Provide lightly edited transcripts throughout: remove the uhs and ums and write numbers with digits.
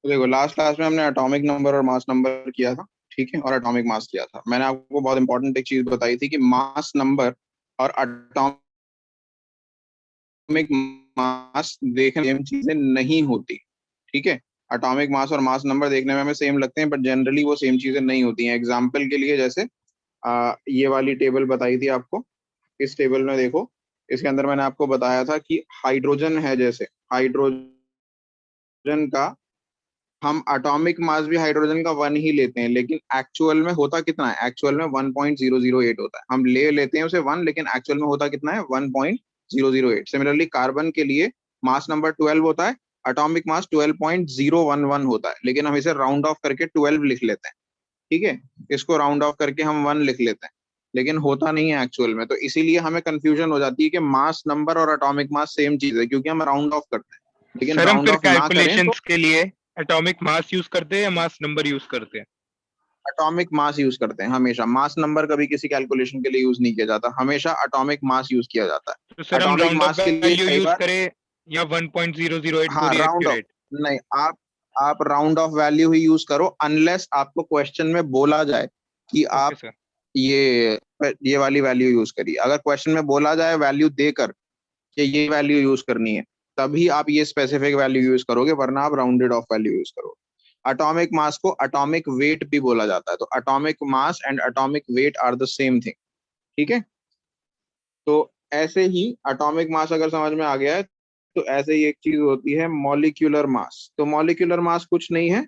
तो देखो last class में हमने एटॉमिक नंबर और मास नंबर किया था, ठीक है, और एटॉमिक मास किया था। मैंने आपको बहुत इंपॉर्टेंट एक चीज बताई थी कि मास नंबर और एटॉमिक मास देखने सेम चीजें नहीं होती, ठीक है। एटॉमिक मास और मास नंबर देखने में हमें सेम लगते हैं, बट जनरली वो सेम चीजें नहीं होती हैं। एग्जाम्पल के लिए जैसे ये वाली टेबल बताई थी आपको, इस टेबल में देखो, इसके अंदर मैंने आपको बताया था कि हाइड्रोजन है, जैसे हाइड्रोजन का हम एटॉमिक मास भी हाइड्रोजन का वन ही लेते हैं, लेकिन एक्चुअल में होता कितना है? एक्चुअल में 1.008 होता है। हम ले लेते हैं उसे वन, लेकिन एक्चुअल में होता कितना है? 1.008। सिमिलरली कार्बन के लिए मास नंबर 12 होता है, एटॉमिक मास 12.011 होता है, लेकिन हम इसे राउंड ऑफ करके 12 लिख लेते हैं, ठीक है। इसको राउंड ऑफ करके हम वन लिख लेते हैं, लेकिन होता नहीं है एक्चुअल में। तो इसीलिए हमें कंफ्यूजन हो जाती है कि मास नंबर और एटॉमिक मास सेम चीज है, क्योंकि हम राउंड ऑफ करते हैं, लेकिन सर हम राउंड फिर ऑफ ना करें तो कैलकुलेशंस के लिए एटॉमिक मास यूज करते हैं या मास नंबर यूज करते हैं? एटॉमिक मास यूज करते हैं हमेशा। मास नंबर कभी किसी कैलकुलेशन के लिए यूज नहीं किया जाता, हमेशा एटॉमिक मास यूज किया जाता तो है। सर हम एटॉमिक राउंड ऑफ मास के लिए वैल्यू कई यूज बार, करें या 1.008 हाँ, पूरी राउंड ऑफ, एक्यूरेट? नहीं, आप round of value he use करो, अनलेस आपको क्वेश्चन में बोला जाए कि ओके आप सर। ये वाली वैल्यू यूज करिए। अगर क्वेश्चन में बोला जाए वैल्यू देकर कि ये वैल्यू यूज करनी है, तभी आप ये स्पेसिफिक वैल्यू यूज करोगे, वरना आप राउंडेड ऑफ वैल्यू यूज करोगे। एटॉमिक मास को एटॉमिक वेट भी बोला जाता है, तो atomic mass and atomic weight are the same thing, ठीक है। तो ऐसे ही एटॉमिक मास अगर समझ में आ गया है, तो ऐसे ही एक चीज होती है मॉलिक्यूलर मास। तो मॉलिक्यूलर मास कुछ नहीं है,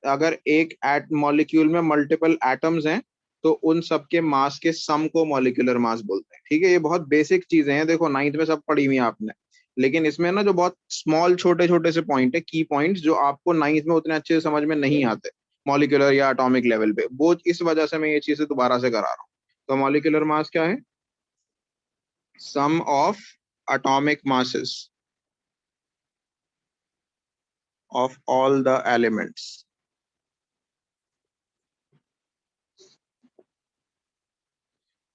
अगर एक एट मॉलिक्यूल में मल्टीपल एटम्स हैं, तो उन सबके मास के सम को मॉलिक्यूलर मास बोलते हैं, ठीक है। ये बहुत बेसिक चीजें हैं, देखो नाइन्थ में सब पढ़ी हुई है आपने, लेकिन इसमें ना जो बहुत स्मॉल छोटे छोटे से पॉइंट है, की पॉइंट्स, जो आपको नाइन्थ में उतने अच्छे से समझ में नहीं आते मॉलिक्यूलर या एटॉमिक लेवल पे, वो इस वजह से मैं ये चीजें दोबारा से करा रहा हूँ। तो मॉलिक्यूलर मास क्या है? sum of atomic masses of all the elements,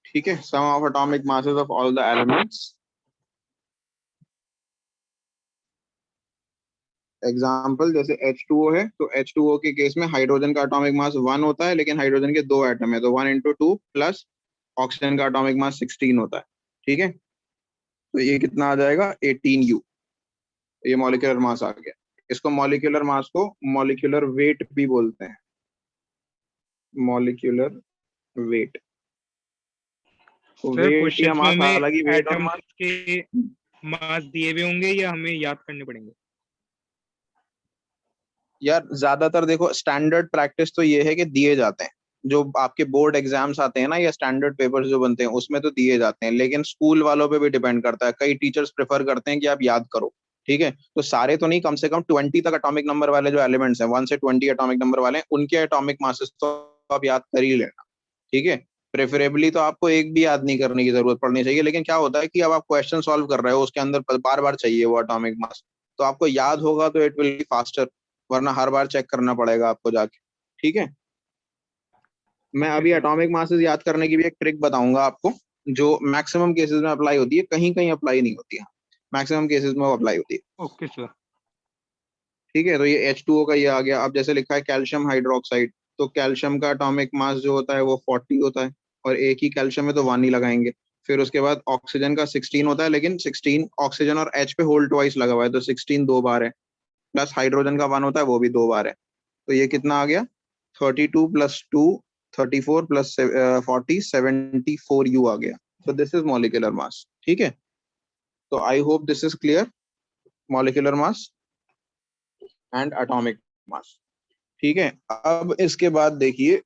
ठीक है, sum of atomic masses of all the elements। Example जैसे H2O है, तो H2O के केस में हाइड्रोजन का एटॉमिक मास 1 होता है, लेकिन हाइड्रोजन के दो एटम है, तो 1 into 2 प्लस ऑक्सीजन का एटॉमिक मास 16 होता है, ठीक है। तो ये कितना आ जाएगा? 18U। ये मॉलिक्यूलर मास आ गया। इसको मॉलिक्यूलर मास को मॉलिक्यूलर वेट भी बोलते हैं, मॉलिक्यूलर वेट। सर वेट या क्वेश्चंस में मास, हमें हालांकि वेट और एटम्स मास, के मास दिए हुए होंगे या हमें याद करने पड़ेंगे? यार ज्यादातर देखो स्टैंडर्ड प्रैक्टिस तो ये है कि दिए जाते हैं, जो आपके बोर्ड एग्जाम्स आते हैं ना, या स्टैंडर्ड पेपर्स जो बनते हैं उसमें तो दिए जाते हैं, लेकिन स्कूल वालों पे भी डिपेंड करता है। कई टीचर्स प्रेफर करते हैं कि आप याद करो, ठीक है। तो सारे तो नहीं, कम से कम 20 तक एटॉमिक नंबर वाले जो एलिमेंट्स हैं, 1 से 20 एटॉमिक नंबर वाले हैं, उनके एटॉमिक मासेस तो आप याद कर ही लेना, ठीक है। प्रेफरेबली तो आपको एक भी याद नहीं करने की जरूरत पड़नी चाहिए, लेकिन क्या होता है कि अब आप क्वेश्चन सॉल्व कर रहे हो, उसके अंदर बार बार चाहिए वो एटॉमिक मास, तो आपको याद होगा तो इट विल बी फास्टर, वरना हर बार चेक करना पड़ेगा आपको जाके, ठीक है। मैं ओके अभी सर। एटॉमिक मासेस याद करने की भी एक ट्रिक बताऊंगा आपको, जो मैक्सिमम केसेस में अप्लाई होती है, कहीं कहीं अप्लाई नहीं होती है, मैक्सिमम केसेस में वो अप्लाई होती है, ओके सर। ठीक है। तो ये H2O का ये आ गया। अब जैसे लिखा है कैल्शियम हाइड्रोक्साइड, तो कैल्शियम का एटॉमिक मास जो होता है वो 40 होता है, और एक ही कैल्शियम है तो वन ही लगाएंगे। फिर उसके बाद ऑक्सीजन का 16 होता है, लेकिन 16 ऑक्सीजन और H पे होल ट्वाइस लगा हुआ है, तो 16 दो बार है, प्लस हाइड्रोजन का वन होता है, वो भी दो बार है। तो ये कितना आ गया? 32 + 2, 34 + 40, 74U आ गया। तो दिस इज मॉलिक्यूलर मास, ठीक है। तो I hope this is clear, molecular mass and atomic mass, ठीक है। अब इसके बाद देखिए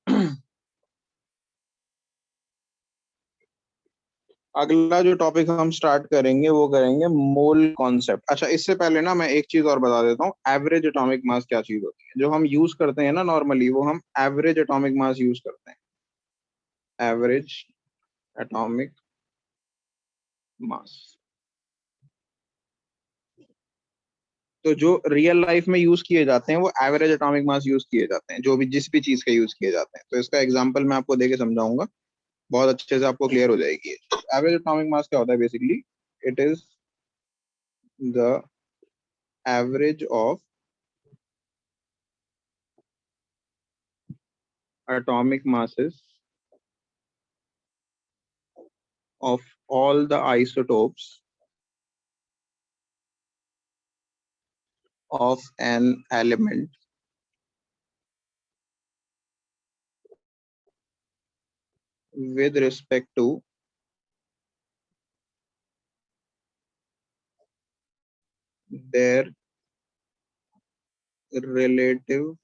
अगला जो टॉपिक हम स्टार्ट करेंगे वो करेंगे मोल कॉन्सेप्ट। अच्छा, इससे पहले ना मैं एक चीज और बता देता हूँ, एवरेज एटॉमिक मास क्या चीज होती है, जो हम यूज करते हैं ना नॉर्मली, वो हम एवरेज एटॉमिक मास यूज करते हैं, एवरेज एटॉमिक मास। तो जो रियल लाइफ में यूज किए जाते हैं वो एवरेज एटॉमिक मास यूज किए जाते हैं, जो भी जिस भी चीज के यूज किए जाते हैं। तो इसका एग्जांपल मैं आपको देके समझाऊंगा, बहुत अच्छे से आपको क्लियर हो जाएगी। एवरेज एटॉमिक मास क्या होता है? Basically it is the average of atomic masses of all the isotopes of an element with respect to their relative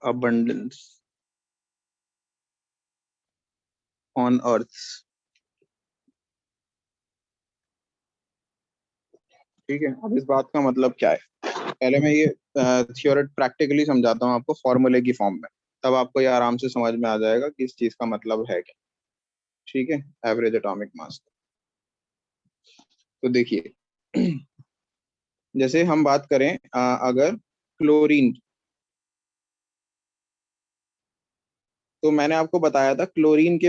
abundance on earth. ठीक है, अब इस बात का मतलब क्या है, पहले मैं ये थियोरेट प्रैक्टिकली समझाता हूँ आपको फॉर्मूले की फॉर्म में, तब आपको ये आराम से समझ में आ जाएगा कि इस चीज का मतलब है क्या। ठीक है, एवरेज एटॉमिक मास। तो देखिए जैसे हम बात करें अगर क्लोरीन, तो मैंने आपको बताया था क्लोरीन के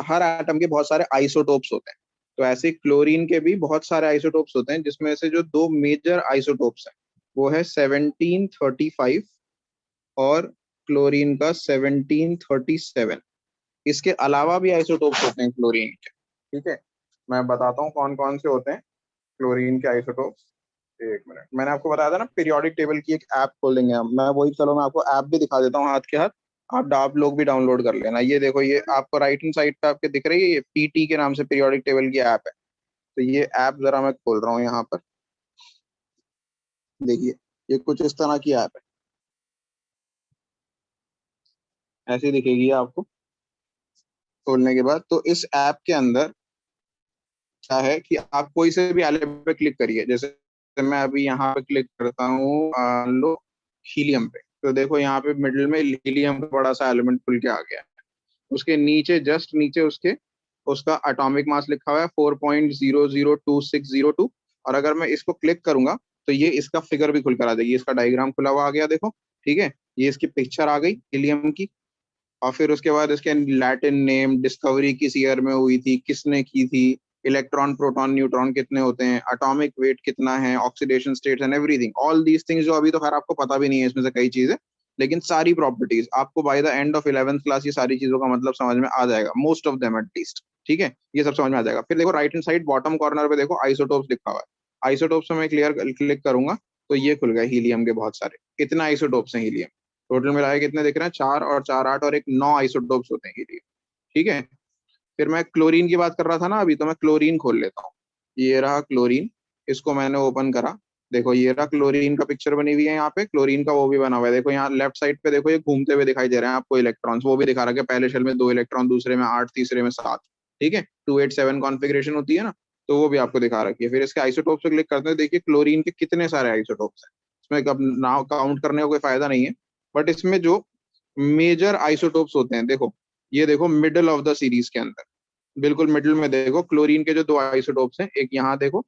हर एटम के बहुत सारे आइसोटोप्स होते हैं। तो ऐसे क्लोरीन के भी बहुत सारे आइसोटोप्स होते हैं, जिसमें से जो दो मेजर आइसोटोप्स हैं वो है 1735 और क्लोरीन का 1737। इसके अलावा भी आइसोटोप्स होते हैं क्लोरीन के। ठीक है, मैं बताता हूँ कौन कौन से होते हैं क्लोरीन के आइसोटोप्स। एक मिनट, मैंने आपको बताया था ना पीरियोडिक टेबल की एक ऐप खोलेंगे हम, मैं वही, चलो मैं आपको ऐप भी दिखा देता हूँ हाथ के हाथ, आप लोग भी डाउनलोड कर लेना। ये देखो, ये आपको राइट हैंड साइड पे आपके दिख रही है, ये पीटी के नाम से पीरियोडिक टेबल की ऐप है। तो ये ऐप जरा मैं खोल रहा हूँ यहाँ पर, देखिए ये कुछ इस तरह की ऐप है, ऐसी दिखेगी आपको खोलने के बाद। तो इस ऐप के अंदर क्या है कि आप कोई से भी एलिमेंट पे क्लिक करिए, जैसे मैं अभी यहाँ पे क्लिक करता हूँ लो हीलियम पे, तो देखो यहाँ पे मिडिल में हीलियम का बड़ा सा एलिमेंट खुल के आ गया है। उसके नीचे, जस्ट नीचे उसके, उसका एटॉमिक मास लिखा हुआ है 4.002602। और अगर मैं इसको क्लिक करूंगा तो ये इसका फिगर भी खुलकर आ जाएगी, इसका डायग्राम खुला हुआ आ गया देखो। ठीक है, ये इसकी पिक्चर आ गई हीलियम की। और फिर उसके बाद इसके लैटिन नेम, डिस्कवरी किस ईयर में हुई थी, किसने की थी, इलेक्ट्रॉन प्रोटॉन न्यूट्रॉन कितने होते हैं, एटॉमिक वेट कितना है, oxidation states and everything, all these things, जो अभी तो खैर आपको पता भी नहीं है इसमें से कई चीजें, लेकिन सारी प्रॉपर्टीज आपको by the end of 11th class ये सारी चीजों का मतलब समझ में आ जाएगा, most of them at least. ठीक है, ये सब समझ में आ जाएगा। फिर देखो right hand side bottom corner पे देखो आइसोटोप्स लिखा हुआ है। आइसोटोप्स में मैं क्लियर क्लिक करूंगा तो ये खुल गए हीलियम के बहुत सारे, इतना आइसोटोप्स हैं हीलियम। टोटल मिला के कितने दिख रहे हैं, 4 और 4 8 और एक 9 आइसोटोप्स होते हैं हीलियम। ठीक है, फिर मैं क्लोरीन की बात कर रहा था ना अभी, तो मैं क्लोरीन खोल लेता हूँ। ये रहा क्लोरीन, इसको मैंने ओपन करा, देखो ये रहा क्लोरीन का पिक्चर बनी हुई है यहाँ पे, क्लोरीन का वो भी बना हुआ है, देखो यहाँ लेफ्ट साइड पे देखो ये घूमते हुए दिखाई दे रहे हैं आपको इलेक्ट्रॉन्स, वो भी दिखा रहा है, पहले शेल में 2 इलेक्ट्रॉन, दूसरे में 8, तीसरे में 7। ठीक है, 287 कॉन्फ़िगरेशन होती है ना, तो वो भी आपको दिखा रखी है। फिर इसके आइसोटोप पे क्लिक करते हैं, देखिए क्लोरीन के कितने सारे आइसोटोप्स हैं। इसमें अब नाव काउंट करने का कोई फायदा नहीं है, बट इसमें जो मेजर आइसोटोप्स होते हैं, देखो ये देखो मिडल ऑफ द सीरीज के अंदर, बिल्कुल मिडिल में देखो क्लोरीन के जो 2 आइसोटोप्स हैं, एक यहाँ देखो,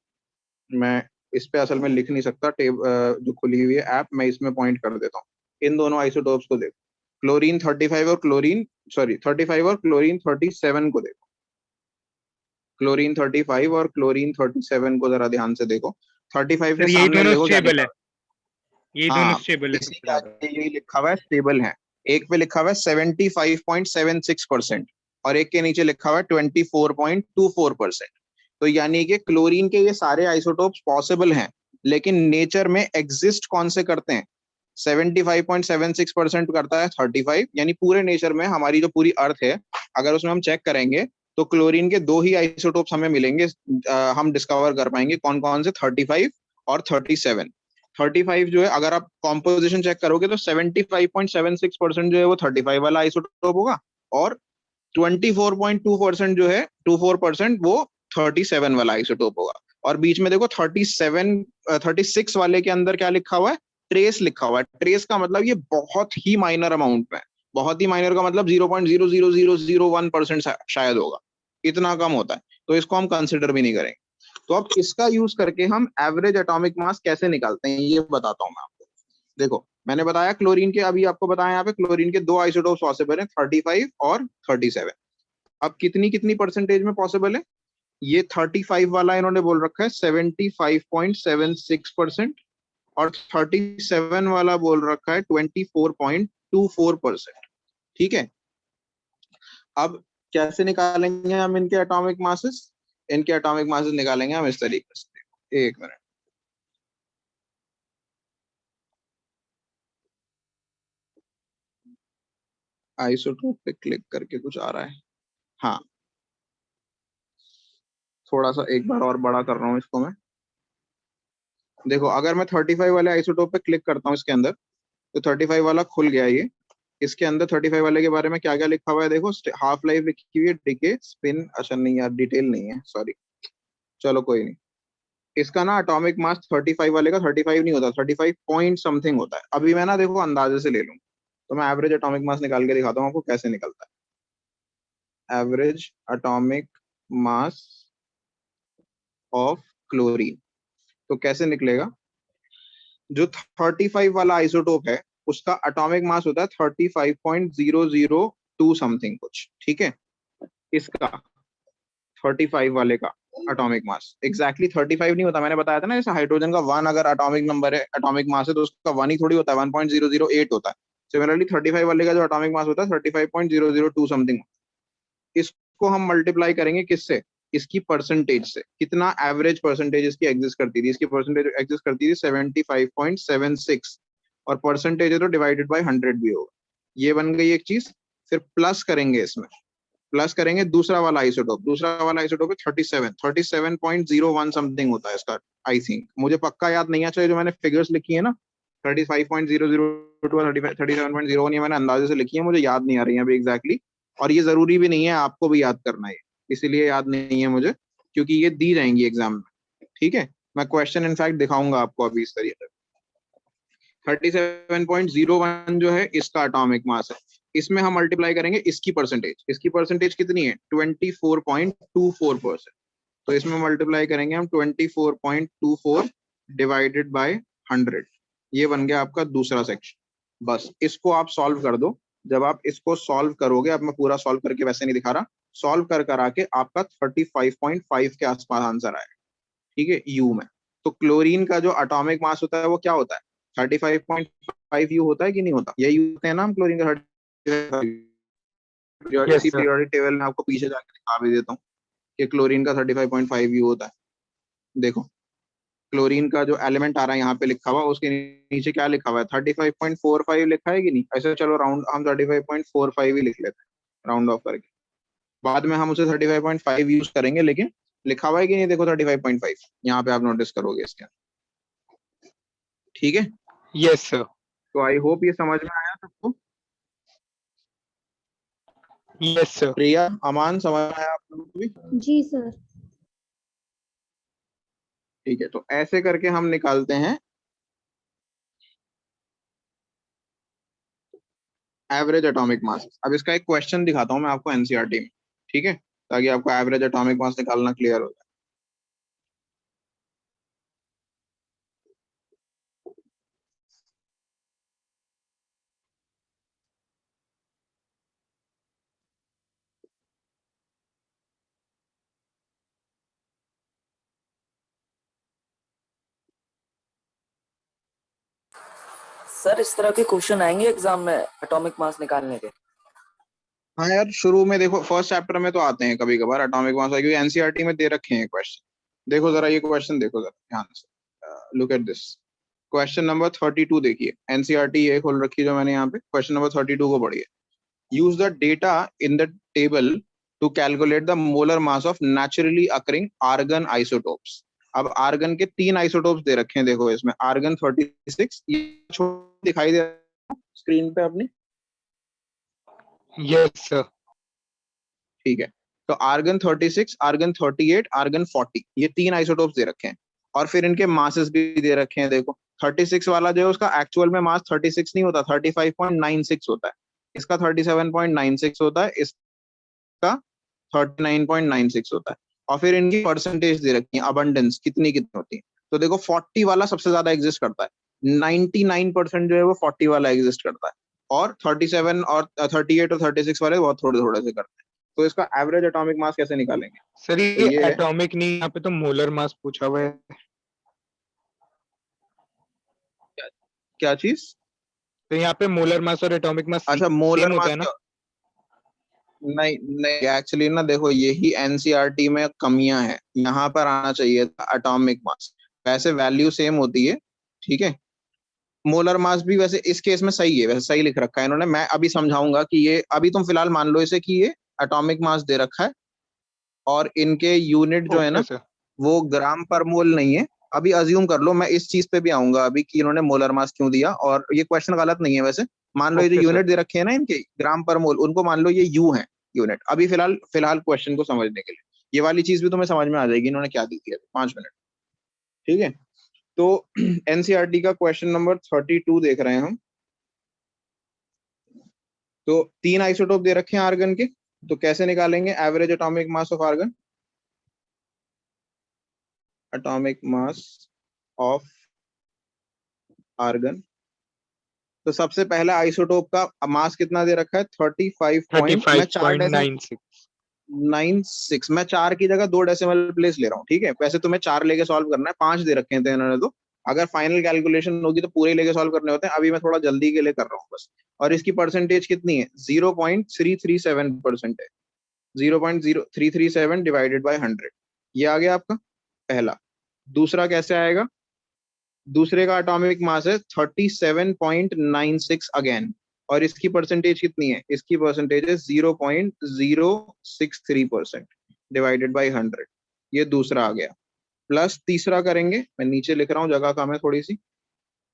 मैं इस पे असल में लिख नहीं सकता, जो खुली हुई है ऐप, मैं इसमें पॉइंट कर देता हूँ। इन दोनों आइसोटोप्स को देखो, क्लोरीन 35 और क्लोरीन, सॉरी 35 और क्लोरीन 37 को देखो, क्लोरीन 35 और क्लोरीन 37 को जरा ध्यान से देखो। 35 के सर यही सामने दोनों देखो क्या स्टेबल लिखा है, है। यही दोनों हाँ, स्टेबल है इसी सबसे का ज्यादा। यही लिखा हुआ है स्टेबल है। एक पे लिखा हुआ है 75.76% और एक के नीचे लिखा हुआ है 24.24%। तो यानी कि क्लोरीन के ये सारे आइसोटोप्स पॉसिबल हैं, लेकिन नेचर में एग्जिस्ट कौन से करते हैं, 75.76% करता है 35, यानी पूरे नेचर में हमारी जो पूरी अर्थ है, अगर उसमें हम चेक करेंगे तो क्लोरीन के 2 ही आइसोटोप्स हमें मिलेंगे, हम डिस्कवर कर पाएंगे कौन कौन से, 35 और 37। 35 जो है, अगर आप कॉम्पोजिशन चेक करोगे तो 75.76% जो है वो 35 वाला आइसोटोप होगा, और 24.2% जो है 24% वो 37 वाला आइसोटोप होगा। और बीच में देखो 36 वाले के अंदर क्या लिखा हुआ है, ट्रेस लिखा हुआ है। ट्रेस का मतलब ये बहुत ही माइनर अमाउंट में, बहुत ही माइनर का मतलब 0.00001% शायद होगा, इतना कम होता है, तो इसको हम कंसिडर भी नहीं करेंगे। तो अब इसका यूज करके हम एवरेज एटॉमिक मास कैसे निकालते हैं ये बताता हूं मैं आपको। देखो मैंने बताया क्लोरीन के, अभी आपको बताया यहाँ पे क्लोरीन के 2 आइसोटोप्स पॉसिबल हैं, 35 और 37। अब कितनी कितनी परसेंटेज में पॉसिबल है, ये 35 वाला इन्होंने बोल रखा है 75.76% और 37 वाला बोल रखा है 24. 0.24%। ठीक है, अब कैसे निकालेंगे हम इनके एटॉमिक मासेस? इनके एटॉमिक मासेस निकालेंगे हम इस तरीके से, एक मिनट। आइसोटोप पे क्लिक करके कुछ आ रहा है, हाँ, थोड़ा सा एक बार और बड़ा कर रहा हूँ इसको मैं। देखो, अगर मैं 35 वाले आइसोटोप पे क्लिक करता हूँ इसके अंदर, तो 35 वाला खुल गया ये। इसके अंदर 35 वाले के बारे में क्या क्या लिखा हुआ है देखो, हाफ लाइफ लिखी हुई है, डिके, स्पिन, अच्छा नहीं यार, डिटेल नहीं है, सॉरी, चलो कोई नहीं। इसका ना एटॉमिक मास 35 वाले का 35 नहीं होता, 35 पॉइंट समथिंग होता है। अभी मैं ना देखो अंदाजे से ले लूँ, तो मैं एवरेज एटॉमिक मास निकाल के दिखाता हूँ आपको कैसे निकलता है। Average atomic mass of chlorine, तो कैसे निकलेगा? जो 35 वाला आइसोटोप है उसका एटॉमिक मास होता है 35.002 समथिंग कुछ, ठीक है। इसका 35 वाले का एटॉमिक मास एग्जैक्टली 35 नहीं होता, मैंने बताया था ना, जैसे हाइड्रोजन का 1 अगर एटॉमिक नंबर है, एटॉमिक मास है, तो उसका 1 ही थोड़ी होता है, 1.008 होता है। सिमिलरली 35 वाले का जो एटॉमिक मास होता है 35.002 समथिंग। इसको हम मल्टीप्लाई करेंगे किससे? इसकी परसेंटेज से, कितना एवरेज परसेंटेज इसकी एग्जिस्ट करती थी। इसकी परसेंटेज एग्जिस्ट करती थी 75.76, और परसेंटेज है तो डिवाइडेड बाय 100 भी होगा। ये बन गई एक चीज। फिर प्लस करेंगे, इसमें प्लस करेंगे दूसरा वाला आइसोटोप। दूसरा वाला आइसोटोप है 37.01 समथिंग होता है इसका, आई थिंक, मुझे पक्का याद नहीं है। चाहिए जो मैंने फिगर्स लिखी है ना, 35.002 और 37.01, ये मैंने अंदाजे से लिखी है, मुझे याद नहीं आ रही है अभी एग्जैक्टली। और ये जरूरी भी नहीं है आपको भी याद करना है, इसीलिए याद नहीं है मुझे, क्योंकि ये दी जाएंगी एग्जाम में। ठीक है, मैं क्वेश्चन इनफैक्ट दिखाऊंगा आपको अभी इस तरीके से। 37.01 जो है इसका एटॉमिक मास है। इसमें हम मल्टीप्लाई करेंगे इसकी परसेंटेज। इसकी परसेंटेज कितनी है? 24.24%। तो इसमें मल्टीप्लाई करेंगे हम 24.24 डिवाइडेड बाय 100। ये बन गया आपका दूसरा सेक्शन। बस इसको आप सॉल्व कर दो। जब आप इसको सॉल्व करोगे, अब मैं पूरा सॉल्व करके वैसे नहीं दिखा रहा, सॉल्व कर करा के आपका 35.5 के आसपास आंसर आएगा। ठीक है, यू में। तो क्लोरीन का जो एटॉमिक मास होता है वो क्या होता है? 35.5 यू होता है कि नहीं होता? यही होते हैं ना हम क्लोरीन का 35। यस इसी सर। पीरियोडिक टेबल में आपको पीछे जाके दिखा भी देता हूँ कि क्लोरीन का 35.5 यू होता है। देखो, क्लोरीन का जो एलिमेंट आ रहा है यहाँ पे लिखा हुआ, उसके नीचे क्या लिखा हुआ है? 35.45 लिखा है कि नहीं? ऐसे चलो राउंड हम 35.45 ही लिख लेते हैं राउंड ऑफ करके। बाद में हम उसे 35.5 यूज करेंगे, लेकिन लिखा हुआ है कि नहीं? देखो 35.5 यहाँ पे आप नोटिस करोगे इसके अंदर। ठीक है, यस सर। तो आई होप ये समझ में आया सबको। Yes sir. प्रिया, अमान, समझ में आया आप लोगों को भी? जी सर। ठीक है, तो ऐसे करके हम निकालते हैं एवरेज एटॉमिक मास। अब इसका एक क्वेश्चन दिखाता हूं मैं आपको एनसीईआरटी में, ठीक है, ताकि आपको एवरेज एटॉमिक मास निकालना क्लियर हो जाए। सर इस तरह के क्वेश्चन आएंगे एग्जाम में एटॉमिक मास निकालने के? हाँ यार, शुरू में देखो फर्स्ट चैप्टर में तो आते हैं कभी कभार एटॉमिक मास, क्योंकि एनसीईआरटी में दे रखे हैं क्वेश्चन। देखो जरा ये क्वेश्चन देखो जरा ध्यान से, look at this question number 32। देखिए एनसीईआरटी ये खोल रखी है जो मैंने यहाँ पे, क्वेश्चन नंबर 32 को पढ़िए। Use the data in the table to calculate the molar mass of naturally occurring argon isotopes. अब आर्गन के 3 आइसोटोप्स दे रखे हैं, देखो इसमें आर्गन 36, ये दिखाई दे रहा है स्क्रीन पे अपनी? Yes sir. ठीक है, तो आर्गन 36, आर्गन 38, आर्गन 40, ये 3 आइसोटोप्स दे रखे हैं। और फिर इनके मासेस भी दे रखे हैं। देखो 36 वाला जो है उसका एक्चुअल में मास 36 नहीं होता, 35.96 होता है। इसका 37.96 होता है, इसका 39.96 होता है। और फिर इनकी परसेंटेज दे रखी है, अबंडेंस कितनी कितनी होती है। तो देखो 40 वाला सबसे ज्यादा एग्जिस्ट करता है, 99% जो है वो 40 वाला एग्जिस्ट करता है, और 37 और 38 और 36 वाले बहुत थोड़े थोड़े से करते हैं। तो इसका एवरेज एटॉमिक मास कैसे निकालेंगे? सर तो ये ये है, एटॉमिक नहीं, यहाँ पे तो मोलर मास पूछा हुआ है। क्या चीज? तो यहाँ पे मोलर मास और एटॉमिक मास अच्छा मोलर सेम होता मास है ना? नहीं नहीं, एक्चुअली ना देखो यही एनसीईआरटी में कमियां हैं, यहाँ पर आना चाहिए था एटॉमिक मास। वैसे वैल्यू सेम होती है, ठीक है। मोलर मास भी वैसे इस केस में सही है, वैसे सही लिख रखा है इन्होंने। मैं अभी समझाऊंगा कि ये, अभी तुम फिलहाल मान लो इसे कि ये एटॉमिक मास दे रखा है और इनके यूनिट जो है ओके ना सर। वो ग्राम पर मोल नहीं है। अभी अज्यूम कर लो, मैं इस चीज पे भी आऊंगा अभी कि इन्होंने मोलर मास क्यों दिया, और ये क्वेश्चन गलत नहीं है वैसे। मान लो ये जो ओके सर। यूनिट दे रखे हैं ना इनके ग्राम पर मोल, उनको मान लो ये यू है यूनिट। अभी फिलहाल फिलहाल क्वेश्चन को समझने के लिए ये वाली चीज भी तुम्हें समझ में आ जाएगी इन्होंने क्या दी थी। 5 मिनट, ठीक है। तो एनसीईआरटी का क्वेश्चन नंबर 32 देख रहे हैं हम। तो 3 आइसोटोप दे रखे हैं आर्गन के, तो कैसे निकालेंगे average atomic mass of argon? Atomic mass of argon. तो सबसे पहला आइसोटोप का मास कितना दे रखा है? 35 पॉइंट, मैं 35.96। 96, मैं 4 की जगह 2 डेसिमल प्लेस ले रहा हूँ, ठीक है। वैसे तुम्हें 4 लेके सॉल्व करना है, 5 दे रखे थे इन्होंने तो। अगर फाइनल कैलकुलेशन होगी तो पूरे लेके सॉल्व करने होते हैं, अभी मैं थोड़ा जल्दी के लिए कर रहा हूँ बस। और इसकी परसेंटेज कितनी है? 0.337% है। 0.0337 डिवाइडेड बाई 100, ये आ गया आपका पहला। दूसरा कैसे आएगा? दूसरे का एटॉमिक मास है 37.96 अगेन, और इसकी परसेंटेज कितनी है? इसकी परसेंटेज है 0.063% डिवाइडेड बाई 100, ये दूसरा आ गया। प्लस तीसरा करेंगे, मैं नीचे लिख रहा हूँ, जगह कम है थोड़ी सी।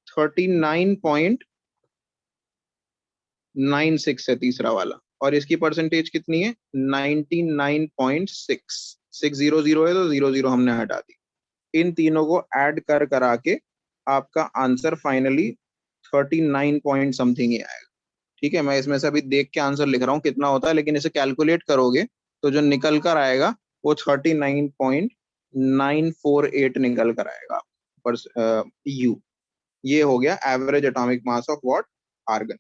39.96 है तीसरा वाला, और इसकी परसेंटेज कितनी है? 99.6। 600 है तो 00 हमने हटा दी। इन तीनों को ऐड कर करा के आपका आंसर फाइनली 39 पॉइंट समथिंग ही आएगा, ठीक है। मैं इसमें से अभी देख के आंसर लिख रहा हूँ कितना होता है, लेकिन इसे कैलकुलेट करोगे तो जो निकल कर आएगा वो 39.948 निकल कर आएगा पर यू। ये हो गया average atomic mass of what? Argon.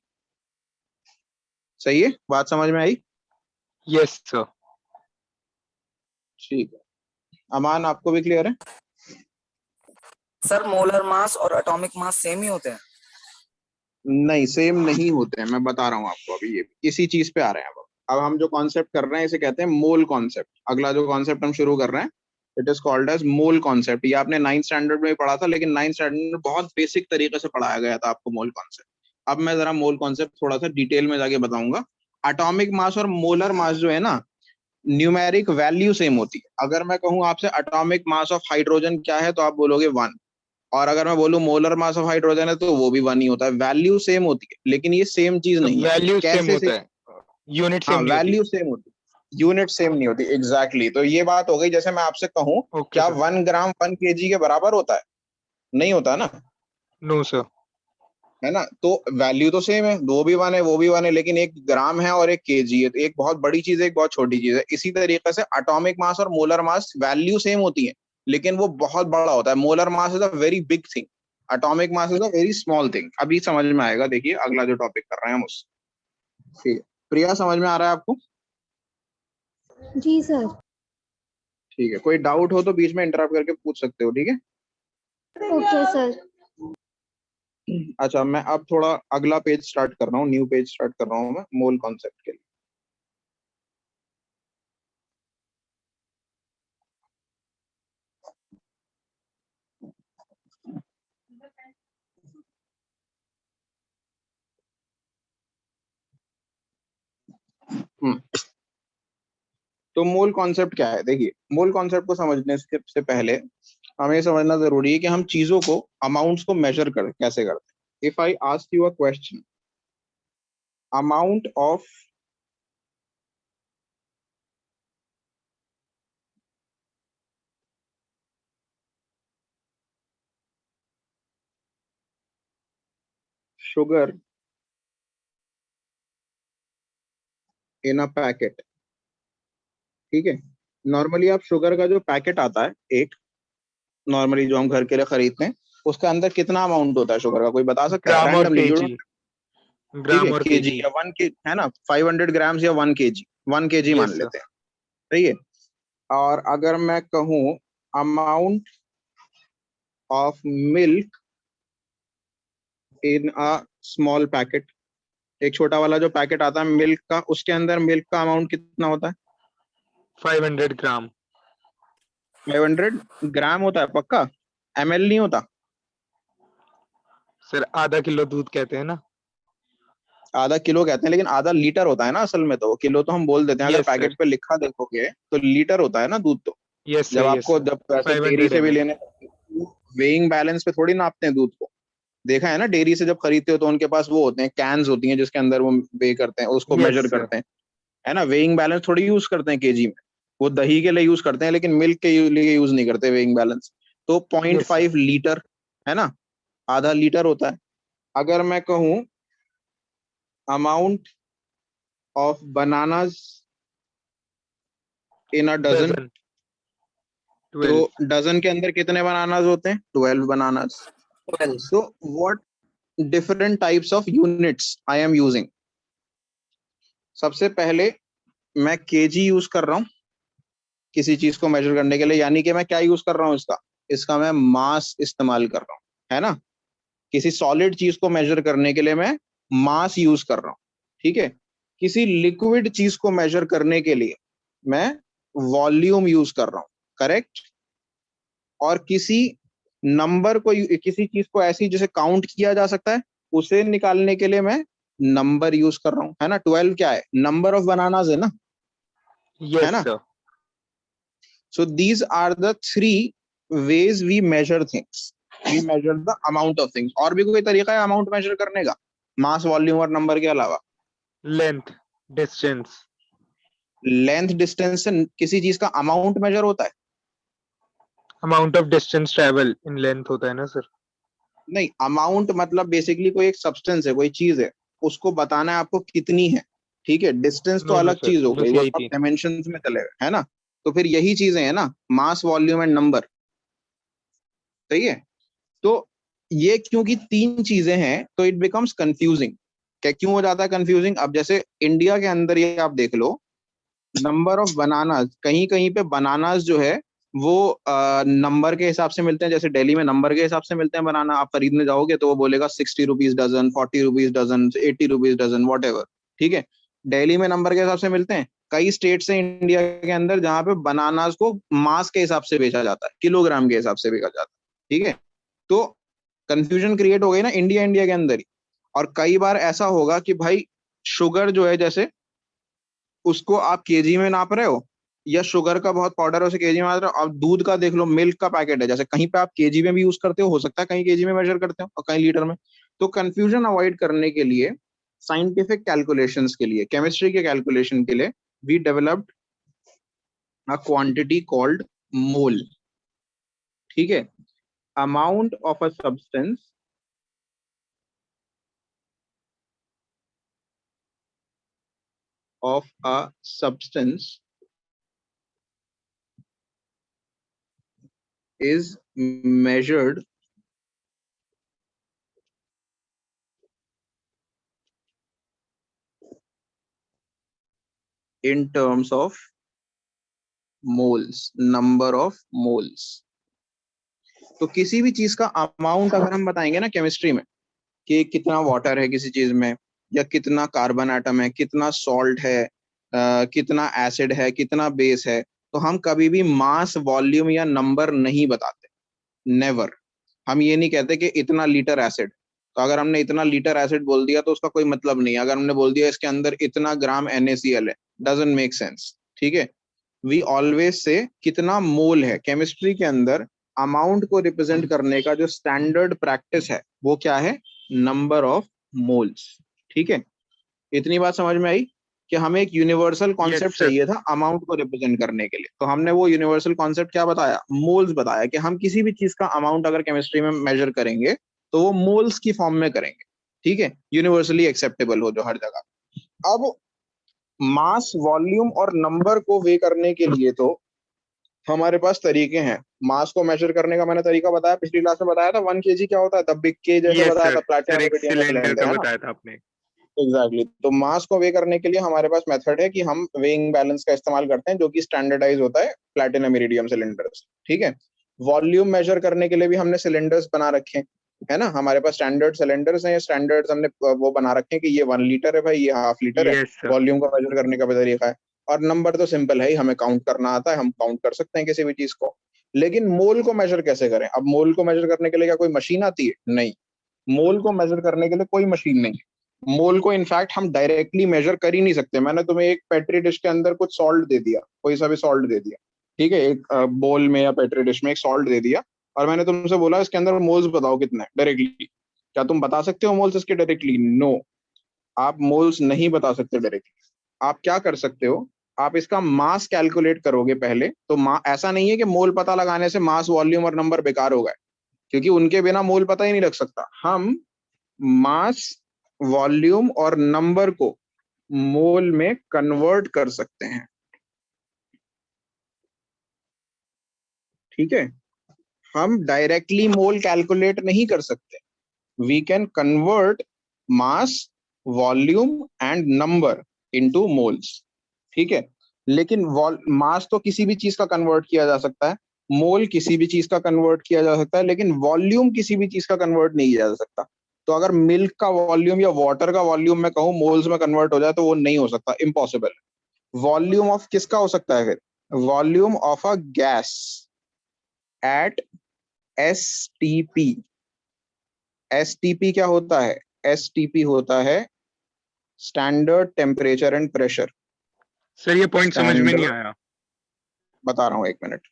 सही है, बात समझ में आई? Yes sir. ठीक है, अमान आपको भी क्लियर है? सर मोलर मास और एटॉमिक मास सेम ही होते हैं? नहीं, सेम नहीं होते हैं, मैं बता रहा हूँ आपको अभी। ये इसी चीज पे आ रहे हैं अब हम जो कॉन्सेप्ट कर रहे हैं इसे कहते हैं मोल कॉन्सेप्ट। अगला जो कॉन्सेप्ट हम शुरू कर रहे हैं it is called as mole concept. ये आपने 9th स्टैंडर्ड में पढ़ा था, लेकिन 9th स्टैंडर्ड में बहुत बेसिक तरीके से पढ़ाया गया था आपको मोल कॉन्सेप्ट। अब मैं जरा मोल कॉन्सेप्ट थोड़ा सा डिटेल में जाके बताऊंगा। एटॉमिक मास और मोलर मास जो है ना, न्यूमेरिक वैल्यू सेम होती है। अगर मैं कहूँ आपसे एटॉमिक मास ऑफ हाइड्रोजन क्या है, तो आप बोलोगे 1। और अगर मैं बोलूं मोलर मास ऑफ हाइड्रोजन है तो वो भी 1 ही होता है। वैल्यू सेम होती है, लेकिन ये सेम चीज तो नहीं है। वैल्यू सेम कैसे से? होता है, यूनिट हाँ, सेम नहीं होती। वैल्यू सेम होती है, यूनिट सेम नहीं होती। एग्जैक्टली तो ये बात हो गई। जैसे मैं आपसे कहूं, ओके क्या सर। 1 ग्राम 1 kg के बराबर होता है? नहीं होता ना, नो सर। है ना। तो वैल्यू तो सेम है, वो भी 1 है वो भी 1 है, लेकिन एक ग्राम है और एक केजी है, तो एक बहुत बड़ी चीज है एक बहुत छोटी चीज है। इसी तरीके से एटॉमिक मास और मोलर मास वैल्यू सेम होती है, लेकिन वो बहुत बड़ा होता है। Molar mass is a very big thing, atomic mass is a very small thing. अभी समझ में आएगा, देखिए अगला जो टॉपिक कर रहे हैं हम उस। ठीक है, प्रिया समझ में आ रहा है आपको? जी सर। ठीक है, कोई डाउट हो तो बीच में इंटरप्ट करके पूछ सकते हो, ठीक है। Okay sir. अच्छा, मैं अब थोड़ा अगला पेज स्टार्ट कर रहा हूँ, न्यू पेज स्टार्ट कर रहा हूँ मैं मोल कॉन्सेप्ट के लिए। हम्म, तो मोल कॉन्सेप्ट क्या है? देखिए, मोल कॉन्सेप्ट को समझने से पहले हमें समझना जरूरी है कि हम चीजों को, अमाउंट्स को मेजर कर कैसे करते हैं। If I ask you a question, amount of sugar in a packet, ठीक है। नॉर्मली आप शुगर का जो पैकेट आता है एक, नॉर्मली जो हम घर के लिए खरीदते हैं, उसके अंदर कितना अमाउंट होता है शुगर का? कोई बता सकता है? ग्राम और रैंडमली, यू केजी। डोंट। ठीक है, ग्राम और केजी केजी। या 1 के, है ना, 500 ग्राम्स या 1 kg, 1 kg मान यस सर। लेते हैं, सही है। और अगर मैं कहूँ amount of milk in a small packet, एक छोटा वाला जो पैकेट आता है मिल्क का, उसके अंदर मिल्क का अमाउंट कितना होता है? 500 ग्राम। 500 ग्राम होता है पक्का? ml नहीं होता? सर आधा किलो दूध कहते हैं ना। आधा किलो कहते हैं, लेकिन आधा लीटर होता है ना असल में, तो किलो तो हम बोल देते हैं। अगर Yes, sir. पैकेट पे लिखा देखोगे तो लीटर होता है ना दूध। तो यस जब सर, यस आपको सर। जब पैसे डेयरी 500 से भी ml। लेने, वेइंग बैलेंस पे थोड़ी नापते हैं दूध को। देखा है ना, डेयरी से जब खरीदते हो तो उनके पास वो होते हैं, कैंस होती हैं जिसके अंदर वो वे करते हैं, उसको Yes, मेजर sir. करते हैं, है ना। वेइंग बैलेंस थोड़ी यूज करते हैं केजी में, वो दही के लिए यूज करते हैं, लेकिन मिल्क के लिए यूज नहीं करते वेइंग बैलेंस। तो Yes, sir. 0.5 लीटर, है ना, आधा लीटर होता है। अगर मैं कहूं amount of bananas in a dozen, dozen. तो 12। डजन के अंदर कितने बनानास होते हैं? 12 बनानास। 12। तो what different types of units I am using? सबसे पहले मैं केजी यूज कर रहा हूं किसी चीज को मेजर करने के लिए, यानी कि मैं क्या यूज कर रहा हूं इसका? इसका मैं मास इस्तेमाल कर रहा हूं, है ना। किसी सॉलिड चीज को मेजर करने के लिए मैं मास यूज कर रहा हूं, ठीक है। किसी लिक्विड चीज को मेजर करने के लिए मैं वॉल्यूम यूज कर रहा हूं, करेक्ट। और किसी नंबर को, किसी चीज को ऐसी जिसे काउंट किया जा सकता है, उसे निकालने के लिए मैं नंबर यूज कर रहा हूं, है ना। 12 क्या है? नंबर ऑफ बनानास है ना, है यस ना। Sir. So these are the three ways we measure things. We measure the amount of things. और भी कोई तरीका है अमाउंट मेजर करने का, मास, वॉल्यूम और नंबर के अलावा? Length, distance. लेंथ, डिस्टेंस से किसी चीज का अमाउंट मेजर होता है? Amount of distance travel in length होता है ना सर। नहीं, अमाउंट मतलब बेसिकली कोई एक सब्सटेंस है, कोई चीज है, उसको बताना है आपको कितनी है, ठीक है। डिस्टेंस तो नो नो अलग सर, चीज हो बस गई, वो यही सब थी। डायमेंशंस में चले गए, है ना। तो फिर यही चीजें हैं ना, मास, वॉल्यूम एंड नंबर, सही है। तो ये क्योंकि तीन चीजें हैं तो इट बिकम्स कंफ्यूजिंग। क्या क्यों हो जाता है कंफ्यूजिंग? अब जैसे इंडिया के अंदर ये आप देख लो, नंबर ऑफ बनानास, कहीं कहीं पे बनानास जो है वो नंबर के हिसाब से मिलते हैं। जैसे दिल्ली में नंबर के हिसाब से मिलते हैं बनाना, आप खरीदने जाओगे तो वो बोलेगा 60 rupees dozen, 40 rupees dozen, 80 rupees dozen, whatever, ठीक है। दिल्ली में नंबर के हिसाब से मिलते हैं। कई स्टेट्स हैं इंडिया के अंदर जहां पे बनानास को मास के हिसाब से बेचा जाता है, किलोग्राम के हिसाब से बेचा जाता है, ठीक है। तो कंफ्यूजन क्रिएट हो गई ना इंडिया इंडिया के अंदर ही। और कई बार ऐसा होगा कि भाई शुगर जो है, जैसे उसको आप केजी में नाप रहे हो, या शुगर का बहुत पाउडर है उसे केजी में नाप रहे हो। अब दूध का देख लो, मिल्क का पैकेट है, जैसे कहीं पे आप केजी में भी यूज करते हो सकता है कहीं केजी में मेजर करते हो और कहीं लीटर में। तो कंफ्यूजन अवॉइड करने के लिए, साइंटिफिक कैलकुलेशंस के लिए, केमिस्ट्री के कैलकुलेशन के लिए, we developed a quantity called mole, ठीक है। Amount of a substance of a substance is measured in terms of moles, number of moles। तो किसी भी चीज का अमाउंट अगर हम बताएंगे ना केमिस्ट्री में, कि कितना वाटर है किसी चीज में, या कितना कार्बन एटम है, कितना सॉल्ट है, कितना एसिड है, कितना बेस है, तो हम कभी भी मास, वॉल्यूम या नंबर नहीं बताते, नेवर। हम ये नहीं कहते कि इतना लीटर एसिड, तो अगर हमने इतना लीटर एसिड बोल दिया तो उसका कोई मतलब नहीं। अगर हमने बोल दिया इसके अंदर इतना ग्राम NaCl है, डजंट मेक सेंस, ठीक है। वी ऑलवेज से कितना मोल है। केमिस्ट्री के अंदर अमाउंट को रिप्रेजेंट करने का जो स्टैंडर्ड प्रैक्टिस है वो क्या है? नंबर ऑफ मोल्स, ठीक है। इतनी बात समझ में आई कि हमें एक यूनिवर्सल यस कॉन्सेप्ट सर। चाहिए था अमाउंट को रिप्रेजेंट करने के लिए, तो हमने वो यूनिवर्सल कॉन्सेप्ट क्या बताया? मोल्स बताया, कि हम किसी भी चीज का अमाउंट अगर केमिस्ट्री में मेजर करेंगे तो वो मोल्स की फॉर्म में करेंगे, ठीक है, यूनिवर्सली एक्सेप्टेबल हो जो हर जगह। अब मास, वॉल्यूम और नंबर को वे करने के लिए तो हमारे पास तरीके हैं। मास को मेजर करने का मैंने तरीका बताया, पिछली क्लास में बताया था, 1 kg क्या होता है, द बिग के जैसे यस बताया सर। था, प्लैटिनम, सर एक रुबिडियम, सिलेंडर का है ना। बताया था आपने। एग्जैक्टली तो मास को वे करने के लिए हमारे पास मेथड है कि हम वेइंग बैलेंस का इस्तेमाल करते हैं, जो कि स्टैंडर्डाइज होता है प्लैटिनम इरिडियम सिलेंडर्स, ठीक है। वॉल्यूम मेजर करने के लिए भी हमने सिलेंडर्स बना रखे हैं, है ना, हमारे पास स्टैंडर्ड सिलेंडर्स हैं, स्टैंडर्ड्स हमने वो बना रखे हैं कि ये 1 लीटर है भाई, ये हाफ लीटर है, यस सर। वॉल्यूम को मेजर करने का भी तरीका है। और नंबर तो सिंपल है ही, हमें काउंट करना आता है, हम काउंट कर सकते हैं किसी भी चीज को। लेकिन मोल को मेजर कैसे करें? अब मोल को मेजर करने के लिए क्या कोई मशीन आती है? नहीं, मोल को मेजर करने के लिए कोई मशीन नहीं है। मोल को इनफैक्ट हम डायरेक्टली मेजर कर ही नहीं सकते। मैंने तुम्हें एक पेट्री डिश के अंदर कुछ सॉल्ट दे दिया, कोई सा भी सॉल्ट दे दिया, ठीक है, एक बोल में या पेट्री डिश में एक सॉल्ट दे दिया, और मैंने तुमसे बोला इसके अंदर मोल्स बताओ कितने हैं डायरेक्टली। क्या तुम बता सकते हो मोल्स इसके डायरेक्टली? नो, आप मोल्स नहीं बता सकते डायरेक्टली। आप क्या कर सकते हो, आप इसका मास कैलकुलेट करोगे पहले। तो ऐसा नहीं है कि मोल पता लगाने से मास, वॉल्यूम और नंबर बेकार हो गए, क्योंकि उनके बिना मोल पता ही नहीं लग सकता। हम मास, वॉल्यूम और नंबर को मोल में कन्वर्ट कर सकते हैं, ठीक है। हम डायरेक्टली मोल कैलकुलेट नहीं कर सकते। We can convert mass, volume and number into moles, ठीक है। लेकिन मास तो किसी भी चीज का कन्वर्ट किया जा सकता है, मोल किसी भी चीज का कन्वर्ट किया जा सकता है, लेकिन वॉल्यूम किसी भी चीज का कन्वर्ट नहीं किया जा सकता। तो अगर मिल्क का वॉल्यूम या वाटर का वॉल्यूम मैं कहूँ मोल्स में कन्वर्ट हो जाए, तो वो नहीं हो सकता, इम्पॉसिबल। वॉल्यूम ऑफ किसका हो सकता है फिर? Volume of a gas at STP। STP क्या होता है? STP होता है standard temperature and pressure. Sir ये पॉइंट समझ में नहीं स्टैंडर्ड, आया। बता रहा हूं, एक minute.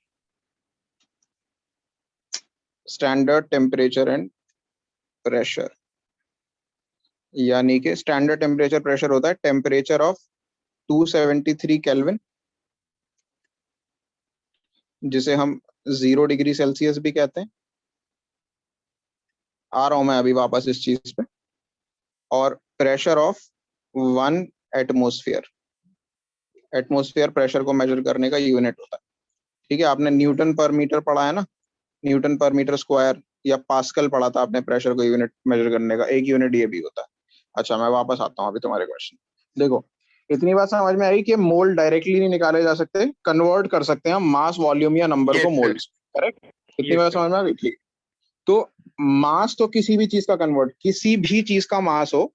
Standard temperature and pressure, यानी कि स्टैंडर्ड टेम्परेचर प्रेशर होता है टेम्परेचर ऑफ 273 केल्विन, जिसे हम 0 डिग्री सेल्सियस भी कहते हैं। आ रहा हूं मैं अभी वापस इस चीज पे। और pressure of 1 atmosphere. Atmosphere pressure को मेजर करने का यूनिट होता है, ठीक है। आपने न्यूटन पर मीटर पढ़ा है ना, न्यूटन पर मीटर स्क्वायर, या पास्कल पढ़ा था आपने प्रेशर को यूनिट मेजर करने का, एक यूनिट ये भी होता है। अच्छा, मैं वापस आता हूँ अभी तुम्हारे क्वेश्चन। देखो, इतनी बात समझ में आई कि मोल डायरेक्टली नहीं निकाले जा सकते, कन्वर्ट कर सकते हैं हम मास, वॉल्यूम या नंबर को यस सर। Moles, correct. इतनी यस बात सर। समझ में आ गई, ठीक। तो मास तो किसी भी चीज का कन्वर्ट, किसी भी चीज का मास हो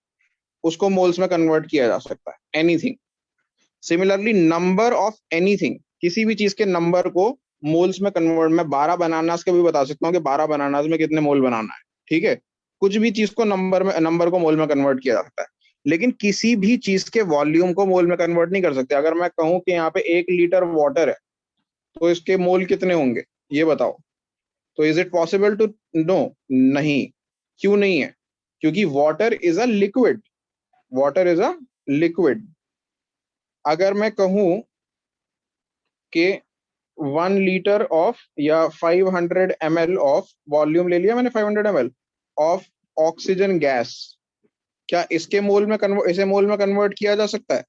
उसको मोल्स में कन्वर्ट किया जा सकता है, anything. Similarly number of anything, किसी भी चीज के नंबर को मोल्स में कन्वर्ट, मैं 12 बनानास के भी बता सकता हूँ कि 12 बनानास में कितने मोल बनाना है, ठीक है। कुछ भी चीज को नंबर को मोल में कन्वर्ट किया जा सकता है, लेकिन किसी भी चीज के वॉल्यूम को मोल में कन्वर्ट नहीं कर सकते। अगर मैं कहूं कि यहाँ पे 1 लीटर वाटर है, तो इसके मोल कितने होंगे ये बताओ। तो is it possible to know? नहीं। क्यों नहीं है? क्योंकि water is a liquid. Water is a liquid. अगर मैं कहूं कि 1 लीटर ऑफ या 500 ml ऑफ, वॉल्यूम ले लिया मैंने 500 ml ऑफ ऑक्सीजन गैस, क्या इसके मोल में कन्वर्ट, इसे मोल में कन्वर्ट किया जा सकता है?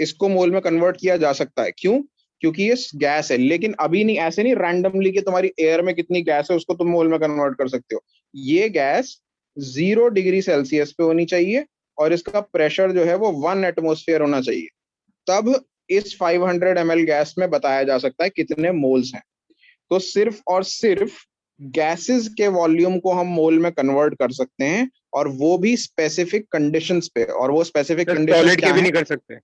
इसको मोल में कन्वर्ट किया जा सकता है, क्यों? क्योंकि ये गैस है। लेकिन अभी नहीं, ऐसे नहीं रैंडमली कि तुम्हारी एयर में कितनी गैस है उसको तुम मोल में कन्वर्ट कर सकते हो। ये गैस 0 डिग्री सेल्सियस पे होनी चाहिए, और इसका प्रेशर जो है वो 1 एटमोस्फियर होना चाहिए, तब इस 500 ml गैस में बताया जा सकता है कितने मोल्स हैं। तो सिर्फ और सिर्फ गैसेस के वॉल्यूम को हम मोल में कन्वर्ट कर सकते हैं, और वो भी स्पेसिफिक कंडीशंस पे। और वो स्पेसिफिक सर कंडीशंस सॉलिड के क्या भी हैं? नहीं कर सकते।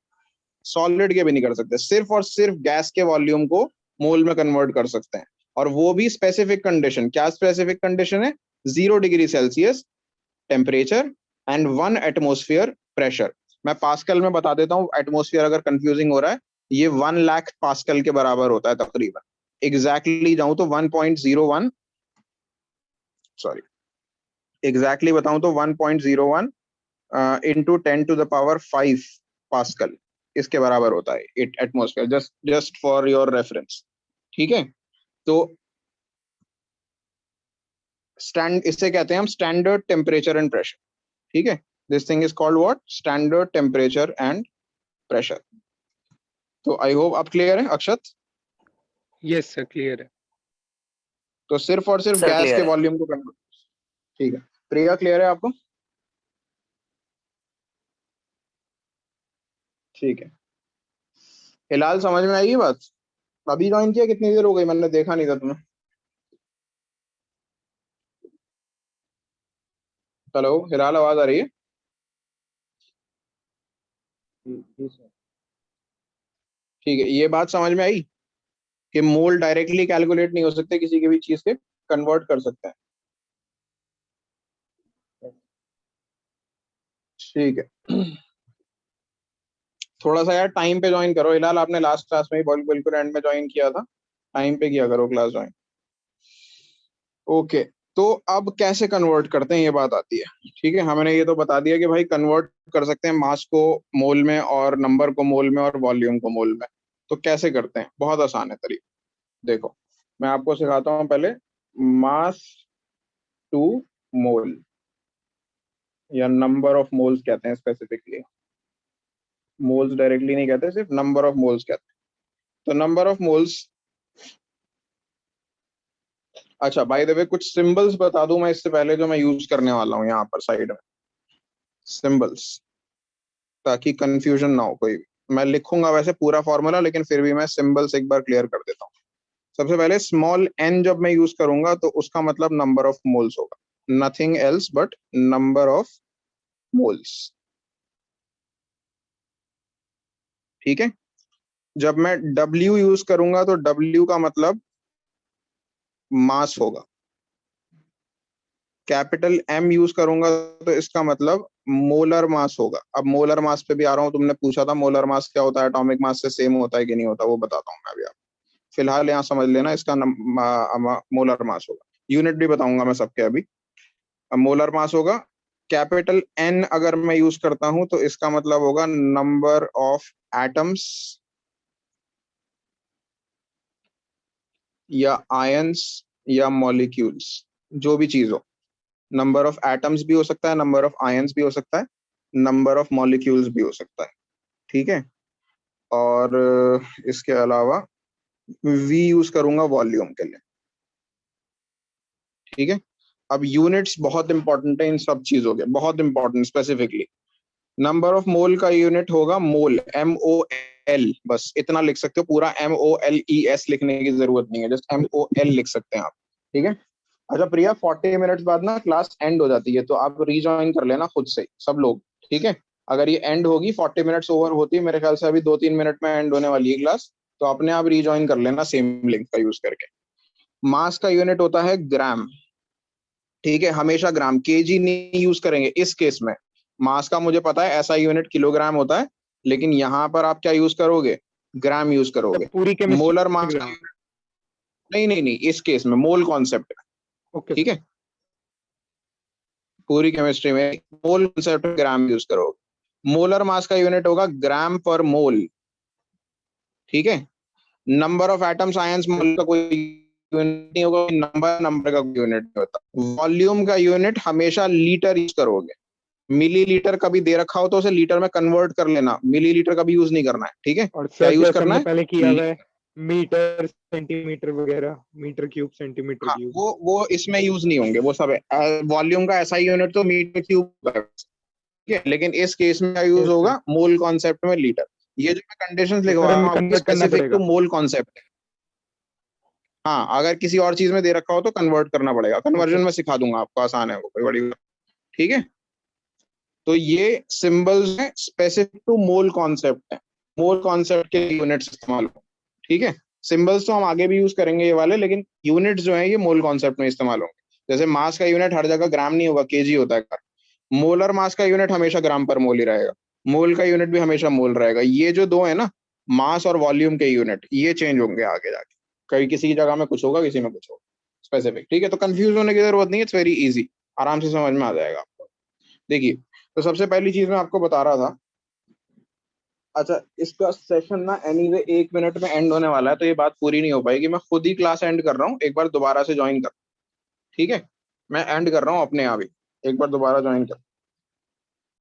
सॉलिड के भी नहीं कर सकते, सिर्फ और सिर्फ गैस के वॉल्यूम को मोल में कन्वर्ट कर सकते हैं, और वो भी स्पेसिफिक कंडीशन। क्या स्पेसिफिक कंडीशन है? 0 degree Celsius temperature and 1 atmosphere pressure. मैं पास्कल में बता देता हूँ, एटमोस्फियर अगर कंफ्यूजिंग हो रहा है, ये 1 लाख पास्कल के बराबर होता है तकरीबन। एग्जैक्टली जाऊं तो 1.01, सॉरी, एग्जैक्टली बताऊं तो 1.01 इंटू 10⁵ पास्कल, इसके बराबर होता है it atmosphere, just for your reference, ठीक है। तो इससे कहते हैं हम स्टैंडर्ड टेम्परेचर एंड प्रेशर, ठीक है। This thing is called what? Standard temperature and pressure. तो आई होप आप क्लियर है अक्षत। यस सर क्लियर है। तो सिर्फ और सिर्फ सर गैस के क्लियर है। वॉल्यूम को कन्वर्ट, ठीक है। प्रिया क्लियर है आपको? ठीक है। फिलहाल समझ में आई ये बात? अभी ज्वाइन किया, कितनी देर हो गई? मैंने देखा नहीं था तुम्हें। हेलो हिलाल, आवाज आ रही है? ठीक है, ये बात समझ में आई कि मोल डायरेक्टली कैलकुलेट नहीं हो सकते, किसी की भी चीज से कन्वर्ट कर सकते हैं। ठीक है, थोड़ा सा यार टाइम पे ज्वाइन करो हिलाल, आपने लास्ट क्लास में ही बिल्कुल एंड में ज्वाइन किया था, टाइम पे किया करो क्लास ज्वाइन। ओके, तो अब कैसे कन्वर्ट करते हैं ये बात आती है। ठीक है, हमने ये तो बता दिया कि भाई कन्वर्ट कर सकते हैं मास को मोल में, और नंबर को मोल में, और वॉल्यूम को मोल में। तो कैसे करते हैं, बहुत आसान है तरीका। देखो, मैं आपको सिखाता हूँ पहले। मास टू मोल, या नंबर ऑफ मोल्स कहते हैं स्पेसिफिकली, मोल्स डायरेक्टली नहीं कहते, सिर्फ नंबर ऑफ मोल्स कहते हैं। तो नंबर ऑफ मोल्स, अच्छा बाय द वे कुछ सिंबल्स बता दूं मैं इससे पहले, जो मैं यूज करने वाला हूँ यहाँ पर साइड में, सिंबल्स, ताकि कंफ्यूजन ना हो कोई भी। मैं लिखूंगा वैसे पूरा फॉर्मूला, लेकिन फिर भी मैं सिंबल्स एक बार क्लियर कर देता हूँ। सबसे पहले स्मॉल एन जब मैं यूज करूंगा तो उसका मतलब नंबर ऑफ मोल्स होगा, nothing else but number of moles. ठीक है, जब मैं W यूज करूंगा तो W का मतलब मास होगा। कैपिटल M यूज करूंगा तो इसका मतलब मोलर मास होगा। अब मोलर मास पे भी आ रहा हूँ, तुमने पूछा था मोलर मास क्या होता है, एटॉमिक मास से सेम होता है कि नहीं होता, वो बताता हूँ मैं अभी। आप फिलहाल यहाँ समझ लेना, इसका मोलर मास होगा। यूनिट भी बताऊंगा मैं सबके अभी। अब मोलर मास होगा, कैपिटल N अगर मैं यूज करता हूं तो इसका मतलब होगा नंबर ऑफ एटम्स या आयंस या मॉलिक्यूल्स, जो भी चीज हो। नंबर ऑफ एटम्स भी हो सकता है, नंबर ऑफ आयंस भी हो सकता है, नंबर ऑफ मॉलिक्यूल्स भी हो सकता है। ठीक है, और इसके अलावा V यूज करूंगा वॉल्यूम के लिए। ठीक है, अब यूनिट्स बहुत इंपॉर्टेंट है इन सब चीजों के, बहुत important. Specifically number of mole का यूनिट होगा मोल, MOL, बस इतना लिख सकते हो। पूरा MOLES लिखने की जरूरत नहीं है, जस्ट MOL लिख सकते हैं आप। ठीक है, अच्छा प्रिया, 40 मिनट्स बाद ना क्लास एंड हो जाती है, तो आप रीजॉइन कर लेना खुद से सब लोग। ठीक है, अगर ये एंड होगी 40 मिनट्स ओवर होती है, मेरे ख्याल से अभी 2-3 मिनट में एंड होने वाली है क्लास, तो अपने आप रीजॉइन कर लेना सेम लिंक का यूज करके। मास का यूनिट होता है ग्राम। ठीक है, हमेशा ग्राम, केजी नहीं यूज करेंगे इस केस में। मास का मुझे पता है ऐसा यूनिट किलोग्राम होता है, लेकिन यहाँ पर आप क्या यूज करोगे, ग्राम यूज करोगे। पूरी केमिस्ट्री मोलर मास का यूनिट, नहीं नहीं नहीं, इस केस में मोल कॉन्सेप्ट है। ओके ठीक है, पूरी केमिस्ट्री में मोल कॉन्सेप्ट ग्राम यूज करोगे। मोलर मास का यूनिट होगा ग्राम पर मोल। ठीक है, नंबर ऑफ एटम्स आयंस मोल का कोई यूनिट नहीं होगा, नंबर का कोई यूनिट नहीं होता। वॉल्यूम का यूनिट हमेशा लीटर यूज करोगे। मिलीलीटर कभी दे रखा हो तो उसे लीटर में कन्वर्ट कर लेना, मिलीलीटर कभी यूज नहीं करना है। ठीक है, और क्या सर यूज जैसे करना हमने है, पहले किया हुआ है मीटर सेंटीमीटर वगैरह, मीटर क्यूब सेंटीमीटर हाँ क्यूब। वो इसमें यूज नहीं होंगे, वो सब है। वॉल्यूम का ऐसा यूनिट तो मीटर क्यूब है। ठीक है, लेकिन इस केस में क्या यूज यस सर, होगा, मोल कॉन्सेप्ट में लीटर। ये जो मैं कंडीशंस तो लिखवा सर रहा हमें हूँ आपकी कन्वर्ट करना स्पेसिफिक टू पड़ेगा। मोल कॉन्सेप्ट है। हाँ, अगर किसी और चीज में दे रखा हो तो कन्वर्ट करना पड़ेगा, ओके कन्वर्जन में सिखा दूंगा आपको, आसान है वो, कोई बड़ी बात। ठीक है, तो ये सिंबल्स हैं स्पेसिफिक टू मोल कॉन्सेप्ट है, मोल कॉन्सेप्ट के यूनिट्स इस्तेमाल हो। ठीक है, सिंबल्स तो हम आगे भी यूज करेंगे ये वाले, लेकिन यूनिट्स जो है ये मोल कॉन्सेप्ट में इस्तेमाल होंगे। जैसे मास का यूनिट हर जगह ग्राम नहीं होगा, केजी होता है। मोलर मास का यूनिट हमेशा ग्राम पर मोल ही रहेगा, मोल का यूनिट भी हमेशा मोल रहेगा। ये जो दो है ना, मास और वॉल्यूम के यूनिट, ये चेंज होंगे आगे जाके, कहीं किसी की जगह में कुछ होगा, किसी में कुछ होगा स्पेसिफिक। ठीक है, तो कंफ्यूज होने की जरूरत नहीं है, इट्स वेरी इजी, आराम से समझ में आ जाएगा आपको। देखिए, तो सबसे पहली चीज मैं आपको बता रहा था। अच्छा, इसका सेशन ना एनीवे 1 मिनट में एंड होने वाला है, तो ये बात पूरी नहीं हो पाएगी, मैं खुद ही क्लास एंड कर रहा हूँ, एक बार दोबारा से ज्वाइन कर। ठीक है, मैं एंड कर रहा हूँ अपने आप ही, एक बार दोबारा ज्वाइन कर।